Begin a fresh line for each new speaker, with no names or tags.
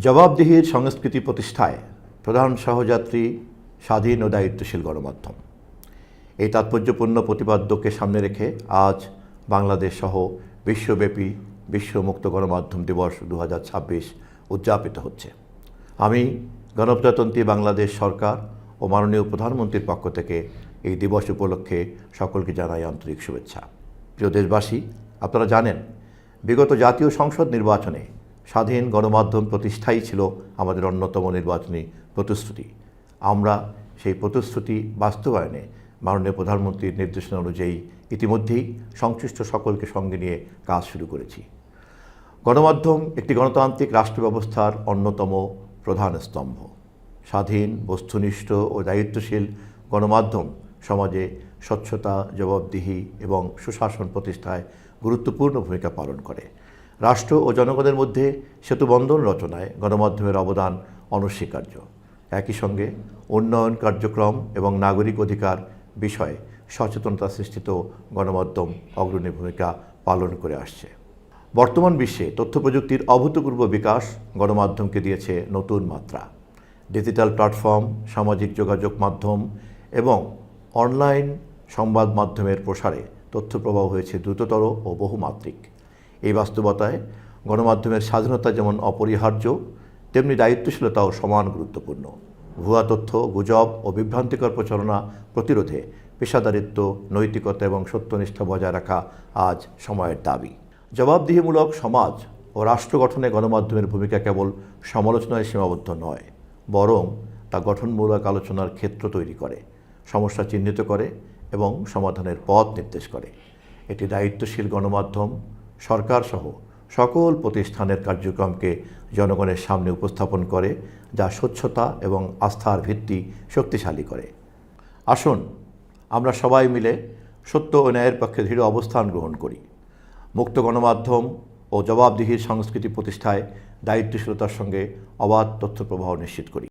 জবাবদিহির সংস্কৃতি প্রতিষ্ঠায় প্রধান সহযাত্রী স্বাধীন ও দায়িত্বশীল গণমাধ্যম। এই তাৎপর্যপূর্ণ প্রতিপাদ্যকে সামনে রেখে আজ বাংলাদেশ সহ বিশ্বব্যাপী বিশ্ব মুক্ত গণমাধ্যম দিবস 2026 উদযাপিত হচ্ছে। আমি গণপ্রজাতন্ত্রী বাংলাদেশ সরকার ও মাননীয় প্রধানমন্ত্রীর পক্ষ থেকে এই দিবস উপলক্ষে সকলকে জানাই আন্তরিক শুভেচ্ছা। প্রিয় দেশবাসী, আপনারা জানেন বিগত জাতীয় সংসদ নির্বাচনে স্বাধীন গণমাধ্যম প্রতিষ্ঠাই ছিল আমাদের অন্যতম নির্বাচনী প্রতিশ্রুতি। আমরা সেই প্রতিশ্রুতি বাস্তবায়নে মাননীয় প্রধানমন্ত্রীর নির্দেশনা অনুযায়ী ইতিমধ্যেই সংশ্লিষ্ট সকলকে সঙ্গে নিয়ে কাজ শুরু করেছি। গণমাধ্যম একটি গণতান্ত্রিক রাষ্ট্র ব্যবস্থার অন্যতম প্রধান স্তম্ভ। স্বাধীন, বস্তুনিষ্ঠ ও দায়িত্বশীল গণমাধ্যম সমাজে স্বচ্ছতা, জবাবদিহি এবং সুশাসন প্রতিষ্ঠায় গুরুত্বপূর্ণ ভূমিকা পালন করে। রাষ্ট্র ও জনগণের মধ্যে সেতুবন্ধন রচনায় গণমাধ্যমের অবদান অনস্বীকার্য। একই সঙ্গে উন্নয়ন কার্যক্রম এবং নাগরিক অধিকার বিষয়ে সচেতনতা সৃষ্টিতেও গণমাধ্যম অগ্রণী ভূমিকা পালন করে আসছে। বর্তমান বিশ্বে তথ্য প্রযুক্তির অভূতপূর্ব বিকাশ গণমাধ্যমকে দিয়েছে নতুন মাত্রা। ডিজিটাল প্ল্যাটফর্ম, সামাজিক যোগাযোগ মাধ্যম এবং অনলাইন সংবাদ মাধ্যমের প্রসারে তথ্য প্রবাহ হয়েছে দ্রুততর ও বহুমাত্রিক। এই বাস্তবতায় গণমাধ্যমের স্বাধীনতা যেমন অপরিহার্য, তেমনি দায়িত্বশীলতাও সমান গুরুত্বপূর্ণ। ভুয়া তথ্য, গুজব ও বিভ্রান্তিকর প্রচারণা প্রতিরোধে পেশাদারিত্ব, নৈতিকতা এবং সত্যনিষ্ঠা বজায় রাখা আজ সময়ের দাবি। জবাবদিহিমূলক সমাজ ও রাষ্ট্র গঠনে গণমাধ্যমের ভূমিকা কেবল সমালোচনায় সীমাবদ্ধ নয়, বরং তা গঠনমূলক আলোচনার ক্ষেত্র তৈরি করে, সমস্যা চিহ্নিত করে এবং সমাধানের পথ নির্দেশ করে। এটি দায়িত্বশীল গণমাধ্যম সরকারসহ সকল প্রতিষ্ঠানের কার্যক্রমকে জনগণের সামনে উপস্থাপন করে, যা স্বচ্ছতা এবং আস্থার ভিত্তি শক্তিশালী করে। আসুন আমরা সবাই মিলে সত্য ও ন্যায়ের পক্ষে দৃঢ় অবস্থান গ্রহণ করি। মুক্ত গণমাধ্যম ও জবাবদিহির সংস্কৃতি প্রতিষ্ঠায় দায়িত্বশীলতার সঙ্গে অবাধ তথ্য প্রবাহ নিশ্চিত করি।